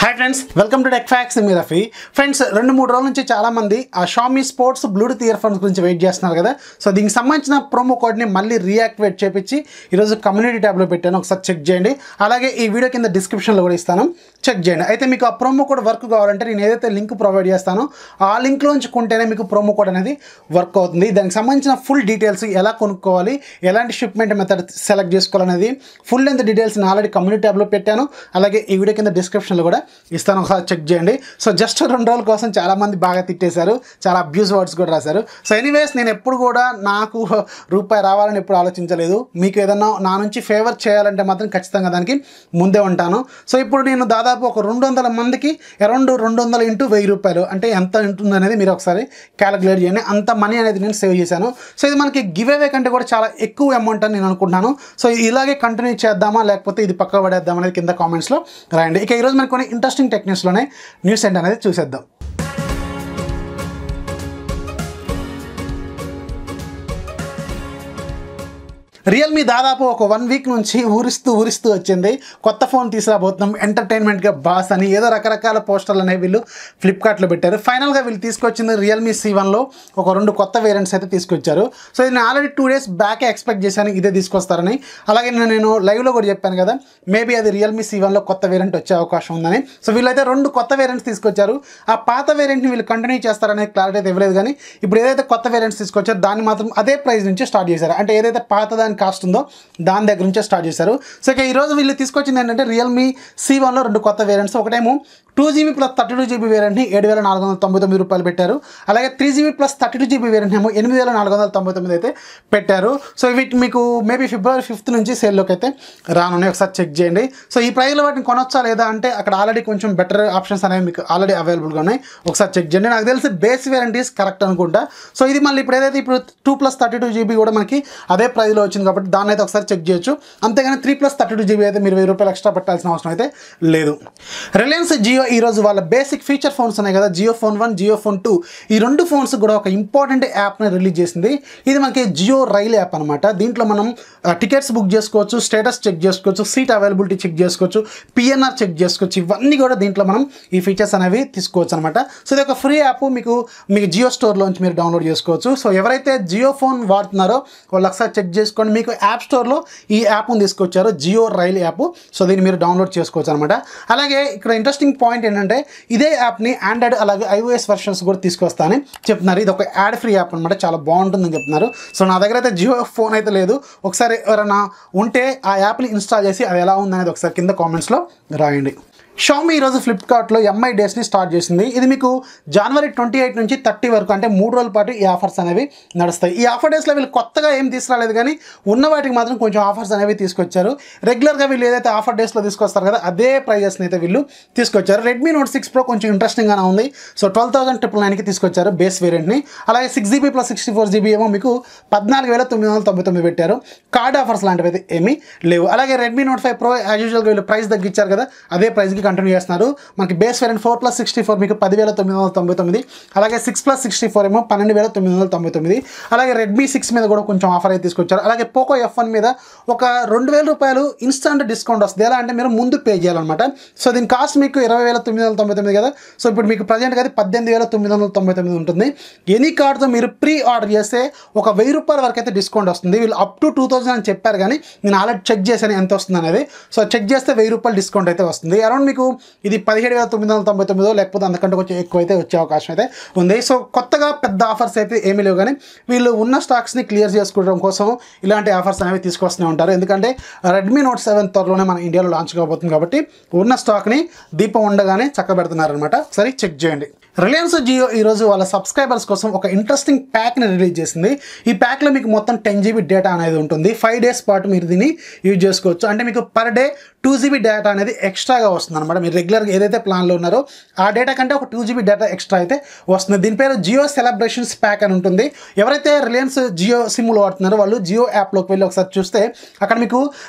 Hi friends, welcome to TechFacts Rafee. Friends, 2-3 రోజుల నుంచి చాలామంది ఆ Xiaomi sports Bluetooth ear phones గురించి వెయిట్ చేస్తున్నారు కదా. సో దీనికి సంబంధించిన ప్రోమో కోడ్ని మళ్ళీ రీయాక్టివేట్ చేపించి ఈరోజు కమ్యూనిటీ ట్యాబ్లో పెట్టాను, ఒకసారి చెక్ చేయండి. అలాగే ఈ వీడియో కింద డిస్క్రిప్షన్లో కూడా ఇస్తాను, చెక్ చేయండి. అయితే మీకు ఆ ప్రోమో కోడ్ వర్క్ కావాలంటే నేను ఏదైతే లింక్ ప్రొవైడ్ చేస్తానో ఆ లింక్లోంచి కొంటేనే మీకు ప్రోమో కోడ్ అనేది వర్క్ అవుతుంది. దానికి సంబంధించిన ఫుల్ డీటెయిల్స్, ఎలా కొనుక్కోవాలి, ఎలాంటి షిప్మెంట్ మెథడ్ సెలెక్ట్ చేసుకోవాలనేది ఫుల్ లెంత్ డీటెయిల్స్ నేను ఆల్రెడీ కమ్యూనిటీ ట్యాబ్లో పెట్టాను. అలాగే ఈ వీడియో కింద డిస్క్రిప్షన్లో కూడా ఇస్తాను, ఒకసారి చెక్ చేయండి. సో జస్ట్ 2 రోజుల కోసం చాలామంది బాగా తిట్టేశారు, చాలా అబ్యూస్ వర్డ్స్ కూడా రాశారు. సో ఎనీవేస్, నేను ఎప్పుడు కూడా నాకు రూపాయి రావాలని ఎప్పుడు ఆలోచించలేదు. మీకు ఏదన్నా నా నుంచి ఫేవర్ చేయాలంటే మాత్రం ఖచ్చితంగా దానికి ముందే ఉంటాను. సో ఇప్పుడు నేను దాదాపు ఒక 200 మందికి అరౌండ్ 200 ఇంటూ 1000 రూపాయలు అంటే ఎంత ఉంటుంది అనేది మీరు ఒకసారి క్యాలిక్యులేట్ చేయండి. అంత మనీ అనేది నేను సేవ్ చేశాను. సో ఇది మనకి గివ్ అవే కంటే కూడా చాలా ఎక్కువ అమౌంట్ అని నేను అనుకుంటున్నాను. సో ఇలాగే కంటిన్యూ చేద్దామా లేకపోతే ఇది పక్క పడేద్దాం అనేది కింద కామెంట్స్లో రాయండి. ఇక ఈరోజు మనకు కొన్ని ఇంట్రెస్టింగ్ టెక్నిక్స్లోనే న్యూస్ ఏంటి అనేది చూసేద్దాం. రియల్మీ దాదాపు ఒక 1 వీక్ నుంచి ఊరిస్తూ వచ్చింది. కొత్త ఫోన్ తీసుకురాబోతున్నాం, ఎంటర్టైన్మెంట్గా బాస్ అని ఏదో రకరకాల పోస్టర్లు అనేవి వీళ్ళు ఫ్లిప్కార్ట్లో పెట్టారు. ఫైనల్గా వీళ్ళు తీసుకొచ్చింది రియల్మీ C1లో ఒక 2 కొత్త వేరియంట్స్ అయితే తీసుకొచ్చారు. సో ఇది నేను ఆల్రెడీ 2 డేస్ బ్యాకే ఎక్స్పెక్ట్ చేశాను ఇదే తీసుకొస్తారని. అలాగే నేను లైవ్లో కూడా చెప్పాను కదా, మేబీ అది రియల్మీ C1లో కొత్త వేరియంట్ వచ్చే అవకాశం ఉందని. సో వీళ్ళైతే 2 కొత్త వేరియంట్స్ తీసుకొచ్చారు. ఆ పాత వేరియంట్ని వీళ్ళు కంటిన్యూ చేస్తారనే క్లారిటీ అయితే ఇవ్వలేదు, కానీ ఇప్పుడు ఏదైతే కొత్త వేరియంట్స్ తీసుకొచ్చారో దాన్ని మాత్రం అదే ప్రైస్ నుంచి స్టార్ట్ చేశారు. అంటే ఏదైతే పాత దాని కాస్ట్ ఉందో దాని దగ్గర నుంచే స్టార్ట్ చేశారు. సో ఇక ఈరోజు వీళ్ళు తీసుకొచ్చింది ఏంటంటే రియల్మీ C1లో 2 కొత్త వేరియంట్స్. ఒకటేమో 2GB + 32GB వేరియంట్ని 7499 రూపాయలు పెట్టారు. అలాగే 3GB + 32GB వేరియంట్ ఏమో 8499 అయితే పెట్టారు. సో వీటి మీకు మేబీ February 5th నుంచి సేల్లోకి అయితే రానున్నాయి, ఒకసారి చెక్ చేయండి. సో ఈ ప్రైస్లో వాటిని కొనొచ్చా లేదా అంటే అక్కడ ఆల్రెడీ కొంచెం బెటర్ ఆప్షన్స్ అనేవి మీకు ఆల్రెడీ అవైలబుల్గా ఉన్నాయి, ఒకసారి చెక్ చేయండి. నాకు తెలిసి బేస్ వేరియంట్ ఈస్ కరెక్ట్ అనుకుంటా. సో ఇది మళ్ళీ ఇప్పుడు ఏదైతే ఇప్పుడు 2 + 32GB కూడా మనకి అదే ప్రైస్లో వచ్చింది కాబట్టి దాన్ని అయితే ఒకసారి చెక్ చేయొచ్చు. అంతేగాని 3 + 32GB అయితే మీరు 1000 రూపాయలు ఎక్స్ట్రా పెట్టాల్సిన అవసరం అయితే లేదు. రిలయన్స్ జియో ఈరోజు వాళ్ళ బేసిక్ ఫీచర్ ఫోన్స్ ఉన్నాయి కదా, జియో ఫోన్ 1, జియో ఫోన్ 2, ఈ 2 ఫోన్స్ కూడా ఒక ఇంపార్టెంట్ యాప్ని రిలీజ్ చేసింది. ఇది మనకి JioRail యాప్ అనమాట. దీంట్లో మనం టికెట్స్ బుక్ చేసుకోవచ్చు, స్టేటస్ చెక్ చేసుకోవచ్చు, సీట్ అవైలబిలిటీ చెక్ చేసుకోవచ్చు, PNR చెక్ చేసుకోవచ్చు. ఇవన్నీ కూడా దీంట్లో మనం ఈ ఫీచర్స్ అనేవి తీసుకోవచ్చు అనమాట. సో ఇది ఒక ఫ్రీ యాప్, మీకు జియో స్టోర్లోంచి మీరు డౌన్లోడ్ చేసుకోవచ్చు. సో ఎవరైతే జియో ఫోన్ వాడుతున్నారో వాళ్ళు ఒకసారి చెక్ చేసుకోండి. మీకు యాప్ స్టోర్లో ఈ యాప్ను తీసుకొచ్చారు, JioRail యాప్. సో దీన్ని మీరు డౌన్లోడ్ చేసుకోవచ్చు అనమాట. అలాగే ఇక్కడ ఇంట్రెస్టింగ్ పాయింట్ ఏంటంటే ఇదే యాప్ని ఆండ్రాయిడ్ అలాగే iOS వెర్షన్స్ కూడా తీసుకొస్తానని చెప్తున్నారు. ఇది ఒక యాడ్ ఫ్రీ యాప్ అనమాట, చాలా బాగుంటుందని చెప్తున్నారు. సో నా దగ్గర అయితే జియో ఫోన్ అయితే లేదు, ఒకసారి ఎవరైనా ఉంటే ఆ యాప్ని ఇన్స్టాల్ చేసి అది ఎలా ఉందనేది ఒకసారి కింద కామెంట్స్లో రాయండి. Xiaomi ఈరోజు ఫ్లిప్కార్ట్లో MI డేస్ని స్టార్ట్ చేసింది. ఇది మీకు January 28 నుంచి 30 వరకు అంటే 3 రోజుల పాటు ఈ ఆఫర్స్ అనేవి నడుస్తాయి. ఈ ఆఫర్ డేస్లో వీళ్ళు కొత్తగా ఏం తీసుకురాలేదు, కానీ ఉన్న వాటికి మాత్రం కొంచెం ఆఫర్స్ అనేవి తీసుకొచ్చారు. రెగ్యులర్గా వీళ్ళు ఏదైతే ఆఫర్ డేస్లో తీసుకొస్తారు కదా అదే ప్రైజెస్ని అయితే వీళ్ళు తీసుకొచ్చారు. Redmi Note 6 Pro కొంచెం ఇంట్రెస్టింగ్గానే ఉంది. సో 12,999కి తీసుకొచ్చారు బేస్ వేరియంట్ని. అలాగే 6GB + 64GB ఏమో మీకు 14,999 పెట్టారు. కార్డ్ ఆఫర్స్ లాంటివి అయితే ఏమీ లేవు. అలాగే Redmi Note 5 Pro యాజ్ యూజువల్గా వీళ్ళు ప్రైస్ తగ్గించారు కదా, అదే ప్రైస్కి కంటిన్యూ చేస్తున్నారు. మనకి బేస్ వేరియంట్ 4+64 మీకు 10,999. అలాగే 6+64 ఏమో 12,999. అలాగే Redmi 6 మీద కూడా కొంచెం ఆఫర్ అయితే తీసుకొచ్చారు. అలాగే Poco F1 మీద ఒక 2,000 రూపాయలు ఇన్స్టాంట్ డిస్కౌంట్ వస్తుంది. ఎలా అంటే మీరు ముందు పే చేయాలన్నమాట. సో దీని కాస్ట్ మీకు 20,999 కదా. సో ఇప్పుడు మీకు ప్రజెంట్గా అది 18,999 ఉంటుంది. ఎనీ కార్డ్తో మీరు ప్రీ ఆర్డర్ చేస్తే ఒక 1,000 రూపాయల వరకు అయితే డిస్కౌంట్ వస్తుంది. వీళ్ళు అప్ టు 2,000 అని చెప్పారు, కానీ నేను ఆల్రెడీ చెక్ చేశాను ఎంత వస్తుంది అనేది. సో చెక్ చేస్తే 1,000 రూపాయలు డిస్కౌంట్ అయితే వస్తుంది. అరౌండ్ మీకు ఇది 17,999 లేకపోతే అంతకంటే కొంచెం ఎక్కువ అయితే వచ్చే అవకాశం అయితే ఉంది. సో కొత్తగా పెద్ద ఆఫర్స్ అయితే ఏమీ లేవు, కానీ వీళ్ళు ఉన్న స్టాక్స్ని క్లియర్ చేసుకోవడం కోసం ఇలాంటి ఆఫర్స్ అనేవి తీసుకొస్తూనే ఉంటారు. ఎందుకంటే Redmi Note 7 త్వరలోనే మన ఇండియాలో లాంచ్ కాబోతుంది కాబట్టి ఉన్న స్టాక్ని దీపం ఉండగానే చక్కబెడుతున్నారనమాట. ఒకసారి చెక్ చేయండి. రిలయన్స్ జియో ఈరోజు వాళ్ళ సబ్స్క్రైబర్స్ కోసం ఒక ఇంట్రెస్టింగ్ ప్యాక్ని రిలీజ్ చేసింది. ఈ ప్యాక్లో మీకు మొత్తం 10GB డేటా అనేది ఉంటుంది. 5 డేస్ పాటు మీరు దీన్ని యూజ్ చేసుకోవచ్చు. అంటే మీకు పర్ డే 2GB డేటా అనేది ఎక్స్ట్రాగా వస్తుంది అనమాట. మీరు రెగ్యులర్గా ఏదైతే ప్లాన్లో ఉన్నారో ఆ డేటా కంటే ఒక 2GB డేటా ఎక్స్ట్రా అయితే వస్తుంది. దీని పేరు జియో సెలబ్రేషన్స్ ప్యాక్ అని ఉంటుంది. ఎవరైతే రిలయన్స్ జియో సిమ్లు వాడుతున్నారో వాళ్ళు జియో యాప్లోకి వెళ్ళి ఒకసారి చూస్తే అక్కడ మీకు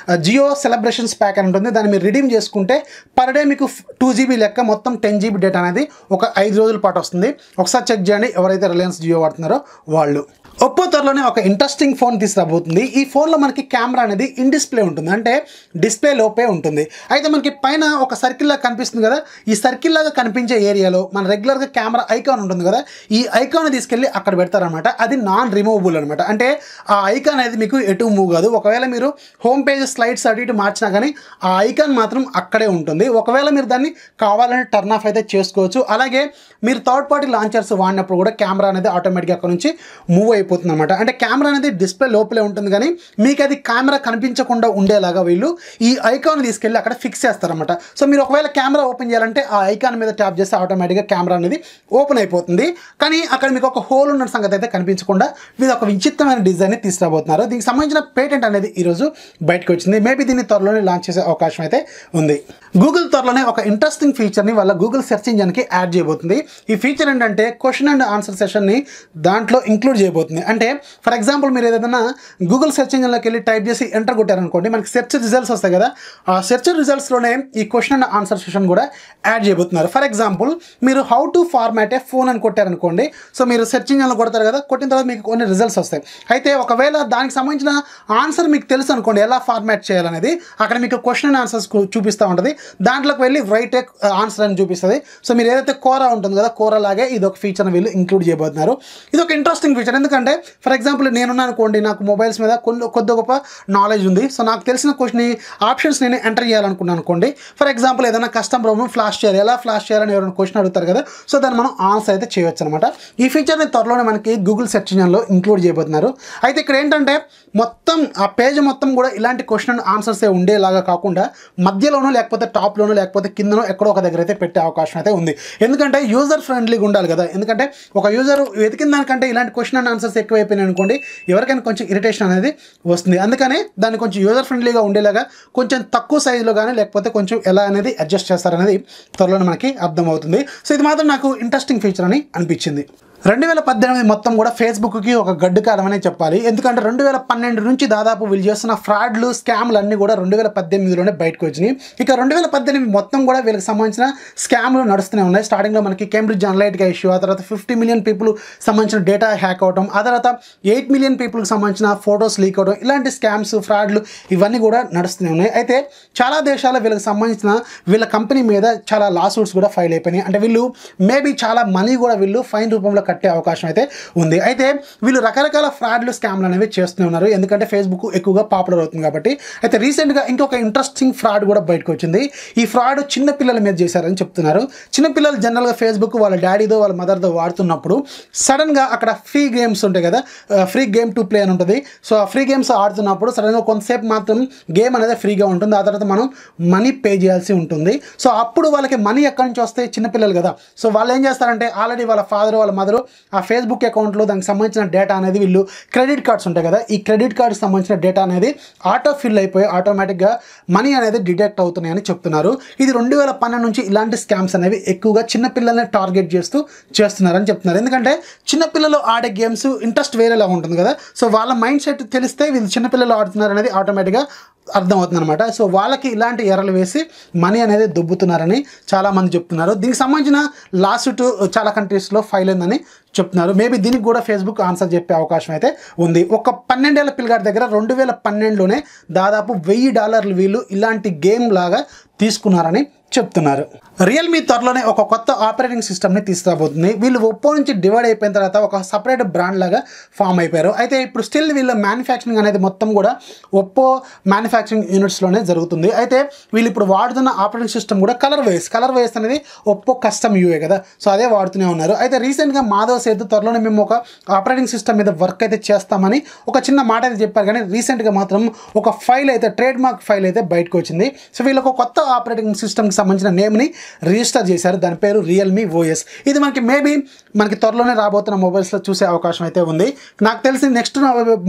జియో సెలబ్రేషన్స్ ప్యాక్ అని ఉంటుంది. దాన్ని మీరు రిడీమ్ చేసుకుంటే పర్ డే మీకు 2GB లెక్క మొత్తం 10GB డేటా అనేది ఒక 5 రోజుల పాటు వస్తుంది. ఒకసారి చెక్ చేయండి ఎవరైతే రిలయన్స్ జియో వాడుతున్నారో వాళ్ళు. ఒప్పో త్వరలోనే ఒక ఇంట్రెస్టింగ్ ఫోన్ తీసుకురాబోతుంది. ఈ ఫోన్లో మనకి కెమెరా అనేది ఇన్ డిస్ప్లే ఉంటుంది, అంటే డిస్ప్లే లోపే ఉంటుంది. అయితే మనకి పైన ఒక సర్కిల్ లాగా కనిపిస్తుంది కదా, ఈ సర్కిల్ లాగా కనిపించే ఏరియాలో మన రెగ్యులర్గా కెమెరా ఐకాన్ ఉంటుంది కదా, ఈ ఐకాన్ తీసుకెళ్ళి అక్కడ పెడతారనమాట. అది నాన్ రిమూవబుల్ అనమాట. అంటే ఆ ఐకాన్ అనేది మీకు ఎటు మూవ్ కాదు. ఒకవేళ మీరు హోమ్ పేజ్ స్లైడ్స్ అటు ఇటు మార్చినా కానీ ఆ ఐకాన్ మాత్రం అక్కడే ఉంటుంది. ఒకవేళ మీరు దాన్ని కావాలని టర్న్ ఆఫ్ అయితే చేసుకోవచ్చు. అలాగే మీరు థర్డ్ పార్టీ లాంచర్స్ వాడినప్పుడు కూడా కెమెరా అనేది ఆటోమేటిక్గా అక్కడ నుంచి మూవ్ అయిపోతుంది అనమాట. అంటే కెమెరా అనేది డిస్ప్లే లోపలే ఉంటుంది, కానీ మీకు అది కెమెరా కనిపించకుండా ఉండేలాగా వీళ్ళు ఈ ఐకాన్ తీసుకెళ్ళి అక్కడ ఫిక్స్ చేస్తారనమాట. సో మీరు ఒకవేళ కెమెరా ఓపెన్ చేయాలంటే ఆ ఐకాన్ మీద ట్యాప్ చేస్తే ఆటోమేటిక్గా కెమెరా అనేది ఓపెన్ అయిపోతుంది. కానీ అక్కడ మీకు ఒక హోల్ ఉన్న సంగతి అయితే కనిపించకుండా వీళ్ళు ఒక విచిత్రమైన డిజైన్ని తీసుకురాబోతున్నారు. దీనికి సంబంధించిన పేటెంట్ అనేది ఈరోజు బయటకు వచ్చింది. మేబీ దీన్ని త్వరలోనే లాంచ్ చేసే అవకాశం అయితే ఉంది. గూగుల్ త్వరలోనే ఒక ఇంట్రెస్టింగ్ ఫీచర్ని వాళ్ళ గూగుల్ సెర్చ్ ఇంజన్కి యాడ్ చేయబోతుంది. ఈ ఫీచర్ ఏంటంటే క్వశ్చన్ అండ్ ఆన్సర్ సెషన్ని దాంట్లో ఇంక్లూడ్ చేయబోతుంది. అంటే ఫర్ ఎగ్జాంపుల్ మీరు ఏదైనా గూగుల్ సెర్చ్ ఇంజన్లోకి వెళ్ళి టైప్ చేసి ఎంటర్ కొట్టారనుకోండి, మనకి సెర్చ్ రిజల్ట్స్ వస్తాయి కదా, ఆ సెర్చ్ రిజల్ట్స్లోనే ఈ క్వశ్చన్ అండ్ ఆన్సర్ సెషన్ కూడా యాడ్ చేయబోతున్నారు. ఫర్ ఎగ్జాంపుల్ మీరు how to format A phone అని కొట్టారనుకోండి, సో మీరు సెర్చ్ ఇంజన్లో కొడతారు కదా, కొట్టిన తర్వాత మీకు కొన్ని రిజల్ట్స్ వస్తాయి. అయితే ఒకవేళ దానికి సంబంధించిన ఆన్సర్ మీకు తెలుసు అనుకోండి, ఎలా ఫార్మాట్ చేయాలనేది అక్కడ మీకు క్వశ్చన్ అండ్ ఆన్సర్స్ చూపిస్తూ ఉంటుంది. దాంట్లోకి వెళ్ళి రైట్ ఆన్సర్ అని చూపిస్తుంది. సో మీరు ఏదైతే కోరా ఉంటుంది కదా, కోరా లాగే ఇది ఒక ఫీచర్ వీళ్ళు ఇంక్లూడ్ చేయబోతున్నారు. ఇది ఒక ఇంట్రెస్టింగ్ ఫీచర్. ఎందుకంటే ఫర్ ఎగ్జాంపుల్ నేనున్నాను అనుకోండి, నాకు మొబైల్స్ మీద కొద్ది గొప్ప నాలెడ్జ్ ఉంది. సో నాకు తెలిసిన క్వశ్చన్ ఆప్షన్స్ నేను ఎంటర్ చేయాలనుకున్నాను అనుకోండి. ఫర్ ఎగ్జాంపుల్ ఏదైనా కస్టమ్ ప్రాబ్లమ్ ఫ్లాష్ చేయాలి, ఎలా ఫ్లాష్ చేయాలని ఎవరైనా క్వశ్చన్ అడుగుతారు కదా, సో దాన్ని మనం ఆన్సర్ అయితే చేయొచ్చు అనమాట. ఈ ఫీచర్ని త్వరలోనే మనకి గూగుల్ సెర్చ్ ఇంజన్లో ఇంక్లూడ్ చేయబోతున్నారు. అయితే ఇక్కడ ఏంటంటే మొత్తం ఆ పేజ్ మొత్తం కూడా ఇలాంటి క్వశ్చన్ అండ్ ఆన్సర్స్ ఉండేలాగా కాకుండా మధ్యలోనో లేకపోతే టాప్లోనో లేకపోతే కిందనో ఎక్కడో ఒక దగ్గర అయితే పెట్టే అవకాశం అయితే ఉంది. ఎందుకంటే యూజర్ ఫ్రెండ్లీగా ఉండాలి కదా. ఎందుకంటే ఒక యూజర్ వెతికిన దానికంటే ఇలాంటి క్వశ్చన్ అండ్ ఆన్సర్స్ ఎక్కువైపోయినాయి అనుకోండి, ఎవరికైనా కొంచెం ఇరిటేషన్ అనేది వస్తుంది. అందుకనే దాన్ని కొంచెం యూజర్ ఫ్రెండ్లీగా ఉండేలాగా కొంచెం తక్కువ సైజులో కానీ లేకపోతే కొంచెం ఎలా అనేది అడ్జస్ట్ చేస్తారనేది త్వరలోనే మనకి అర్థమవుతుంది. సో ఇది మాత్రం నాకు ఇంట్రెస్టింగ్ ఫీచర్ అని అనిపించింది. 2018 మొత్తం కూడా ఫేస్బుక్కి ఒక గడ్డు కాలం అనే చెప్పాలి. ఎందుకంటే 2012 నుంచి దాదాపు వీళ్ళు చేస్తున్న ఫ్రాడ్లు స్కామ్లు అన్నీ కూడా 2018లోనే బయటకు వచ్చినాయి. ఇక 2018 మొత్తం కూడా వీళ్ళకి సంబంధించిన స్కామ్లు నడుస్తూనే ఉన్నాయి. స్టార్టింగ్లో మనకి కేంబ్రిడ్జ్ అనలైటికా ఇష్యూ, ఆ తర్వాత 50 మిలియన్ పీపుల్ సంబంధించిన డేటా హ్యాక్ అవడం, ఆ తర్వాత 8 మిలియన్ పీపుల్కి సంబంధించిన ఫొటోస్ లీక్ అవడం, ఇలాంటి స్కామ్స్ ఫ్రాడ్లు ఇవన్నీ కూడా నడుస్తూనే ఉన్నాయి. అయితే చాలా దేశాల వీళ్ళకి సంబంధించిన వీళ్ళ కంపెనీ మీద చాలా లాసూట్స్ కూడా ఫైల్ అయిపోయినాయి. అంటే వీళ్ళు మేబీ చాలా మనీ కూడా వీళ్ళు ఫైన్ రూపంలో కట్టే అవకాశం అయితే ఉంది. అయితే వీళ్ళు రకరకాల ఫ్రాడ్లు స్కామ్లు అనేవి చేస్తూనే ఉన్నారు, ఎందుకంటే ఫేస్బుక్ ఎక్కువగా పాపులర్ అవుతుంది కాబట్టి. అయితే రీసెంట్గా ఇంకొక ఇంట్రెస్టింగ్ ఫ్రాడ్ కూడా బయటకు వచ్చింది. ఈ ఫ్రాడ్ చిన్న పిల్లల మీద చేశారని చెప్తున్నారు. చిన్నపిల్లలు జనరల్గా ఫేస్బుక్ వాళ్ళ డాడీతో వాళ్ళ మదర్తో వాడుతున్నప్పుడు సడన్గా అక్కడ ఫ్రీ గేమ్స్ ఉంటాయి కదా, ఫ్రీ గేమ్ టు ప్లే అని ఉంటుంది. సో ఆ ఫ్రీ గేమ్స్ ఆడుతున్నప్పుడు సడన్గా కొంతసేపు మాత్రం గేమ్ అనేది ఫ్రీగా ఉంటుంది, ఆ తర్వాత మనం మనీ పే చేయాల్సి ఉంటుంది. సో అప్పుడు వాళ్ళకి మనీ ఎక్కడి నుంచి వస్తాయి, చిన్నపిల్లలు కదా. సో వాళ్ళు ఏం చేస్తారంటే ఆల్రెడీ వాళ్ళ ఫాదర్ వాళ్ళ మదర్ ఆ ఫేస్బుక్ అకౌంట్లో దానికి సంబంధించిన డేటా అనేది వీళ్ళు క్రెడిట్ కార్డ్స్ ఉంటాయి కదా, ఈ క్రెడిట్ కార్డ్కి సంబంధించిన డేటా అనేది ఆటో ఫిల్ అయిపోయి ఆటోమేటిక్గా మనీ అనేది డిడక్ట్ అవుతున్నాయని చెప్తున్నారు. ఇది 2012 నుంచి ఇలాంటి స్కామ్స్ అనేవి ఎక్కువగా చిన్నపిల్లల్ని టార్గెట్ చేస్తున్నారని చెప్తున్నారు. ఎందుకంటే చిన్నపిల్లలు ఆడే గేమ్స్ ఇంట్రెస్ట్ వేరేలా ఉంటుంది కదా. సో వాళ్ళ మైండ్ సెట్ తెలిస్తే వీళ్ళు చిన్నపిల్లలు ఆడుతున్నారు అనేది ఆటోమేటిక్గా అర్థమవుతుంది అనమాట. సో వాళ్ళకి ఇలాంటి ఎర్రలు వేసి మనీ అనేది దొబ్బుతున్నారని చాలామంది చెప్తున్నారు. దీనికి సంబంధించిన లాసూట్ చాలా కంట్రీస్లో ఫైల్ అయిందని చెప్తున్నారు. మేబీ దీనికి కూడా ఫేస్బుక్ ఆన్సర్ చెప్పే అవకాశం అయితే ఉంది. ఒక 12 ఏళ్ల పిల్లగాడి దగ్గర 2012లోనే దాదాపు $1000 వీళ్ళు ఇలాంటి గేమ్ లాగా తీసుకున్నారని చెప్తున్నారు. రియల్మీ త్వరలోనే ఒక కొత్త ఆపరేటింగ్ సిస్టమ్ని తీసుకురాబోతుంది. వీళ్ళు ఒప్పో నుంచి డివైడ్ అయిపోయిన తర్వాత ఒక సపరేట్ బ్రాండ్ లాగా ఫామ్ అయిపోయారు. అయితే ఇప్పుడు స్టిల్ వీళ్ళ మ్యానుఫ్యాక్చరింగ్ అనేది మొత్తం కూడా ఒప్పో మ్యానుఫ్యాక్చరింగ్ యూనిట్స్లోనే జరుగుతుంది. అయితే వీళ్ళు ఇప్పుడు వాడుతున్న ఆపరేటింగ్ సిస్టమ్ కూడా కలర్ వేస్ అనేది ఒప్పో కస్టమ్ యూఏ కదా, సో అదే వాడుతూనే ఉన్నారు. అయితే రీసెంట్గా మాధవ్ సేతు త్వరలోనే మేము ఒక ఆపరేటింగ్ సిస్టమ్ మీద వర్క్ అయితే చేస్తామని ఒక చిన్న మాట అయితే చెప్పారు. కానీ రీసెంట్గా మాత్రం ఒక ఫైల్ అయితే ట్రేడ్ మార్క్ ఫైల్ అయితే బయటకు వచ్చింది. సో వీళ్ళకు కొత్త ఆపరేటింగ్ సిస్టమ్కి సంబంధించిన నేమ్ని రిజిస్టర్ చేశారు. దాని పేరు రియల్మీ ఓఎస్. ఇది మనకి త్వరలోనే రాబోతున్న మొబైల్స్లో చూసే అవకాశం అయితే ఉంది. నాకు తెలిసి నెక్స్ట్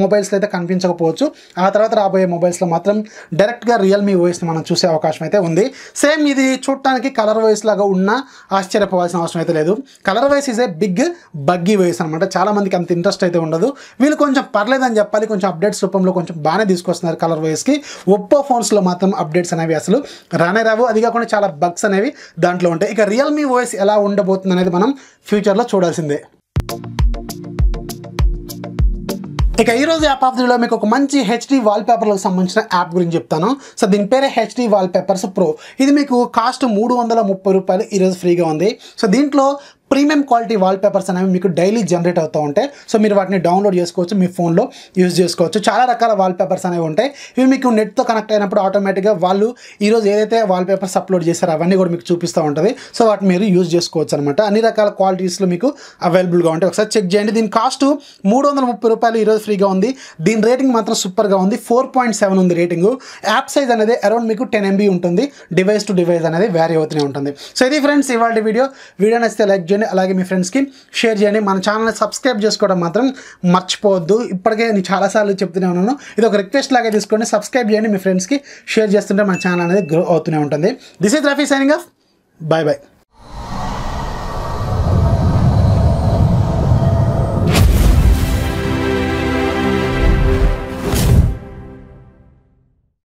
మొబైల్స్లో అయితే కనిపించకపోవచ్చు. ఆ తర్వాత రాబోయే మొబైల్స్లో మాత్రం డైరెక్ట్గా రియల్మీ ఓఎస్ని మనం చూసే అవకాశం అయితే ఉంది. సేమ్ ఇది చూడటానికి కలర్ వాయిస్ లాగా ఉన్నా ఆశ్చర్యపోవాల్సిన అవసరం అయితే లేదు. Colour voice is a big buggy voice అనమాట. చాలామందికి అంత ఇంట్రెస్ట్ అయితే ఉండదు. వీళ్ళు కొంచెం పర్లేదని చెప్పాలి, కొంచెం అప్డేట్స్ రూపంలో కొంచెం బాగానే తీసుకొస్తున్నారు కలర్ వాయిస్కి. ఒప్పో ఫోన్స్లో మాత్రం అప్డేట్స్ అనేవి అసలు రానే రావు. అది కాకుండా చాలా బగ్స్ అనేవి దాంట్లో ఉంటాయి. ఇక రియల్మీ ఓఎస్ ఎలా ఉండబోతుంది అనేది మనం ఫ్యూచర్లో చూడాల్సిందే. ఇక ఈ రోజు యాప్ ఆఫ్ ది వీడియో మీకు ఒక మంచి హెచ్డి వాల్పేపర్లకు సంబంధించిన యాప్ గురించి చెప్తాను. సో దీని పేరే హెచ్డి వాల్పేపర్స్ ప్రో. ఇది మీకు కాస్ట్ ₹330 ఈరోజు ఫ్రీగా ఉంది. సో దీంట్లో ప్రీమియం క్వాలిటీ వాల్పేపర్స్ అనేవి మీకు డైలీ జనరేట్ అవుతూ ఉంటాయి. సో మీరు వాటిని డౌన్లోడ్ చేసుకోవచ్చు, మీ ఫోన్లో యూజ్ చేసుకోవచ్చు. చాలా రకాల వాల్పేపర్స్ అనేవి ఉంటాయి. ఇవి మీకు నెట్తో కనెక్ట్ అయినప్పుడు ఆటోమేటిక్గా వాళ్ళు ఈరోజు ఏదైతే వాల్పేపర్స్ అప్లోడ్ చేస్తారో అవన్నీ కూడా మీకు చూపిస్తూ ఉంటుంది. సో వాటిని మీరు యూజ్ చేసుకోవచ్చు అనమాట. అన్ని రకాల క్వాలిటీస్లో మీకు అవైలబుల్గా ఉంటాయి. ఒకసారి చెక్ చేయండి. దీని కాస్ట్ ₹330 ఈరోజు ఫ్రీగా ఉంది. దీని రేటింగ్ మాత్రం సూపర్గా ఉంది. 4.7 ఉంది రేటింగ్. యాప్ సైజ్ అనేది అరౌండ్ మీకు 10 MB ఉంటుంది. డివైస్ టు డివైస్ అనేది వేరీ అవుతూనే ఉంటుంది. సో ఇది ఫ్రెండ్స్ ఇవాళ వీడియో నచ్చితే లైక్ చేయండి, అలాగే మీ ఫ్రెండ్స్కి షేర్ చేయండి. మన ఛానల్ని సబ్స్క్రైబ్ చేసుకోవడం మాత్రం మర్చిపోవద్దు. ఇప్పటికే నేను చాలాసార్లు చెప్తూనే ఉన్నాను, ఇది ఒక రిక్వెస్ట్ లాగా తీసుకోండి. సబ్స్క్రైబ్ చేయండి, మీ ఫ్రెండ్స్కి షేర్ చేస్తుంటే మన ఛానల్ అనేది గ్రో అవుతూనే ఉంటుంది. This is Rafi signing off. By by.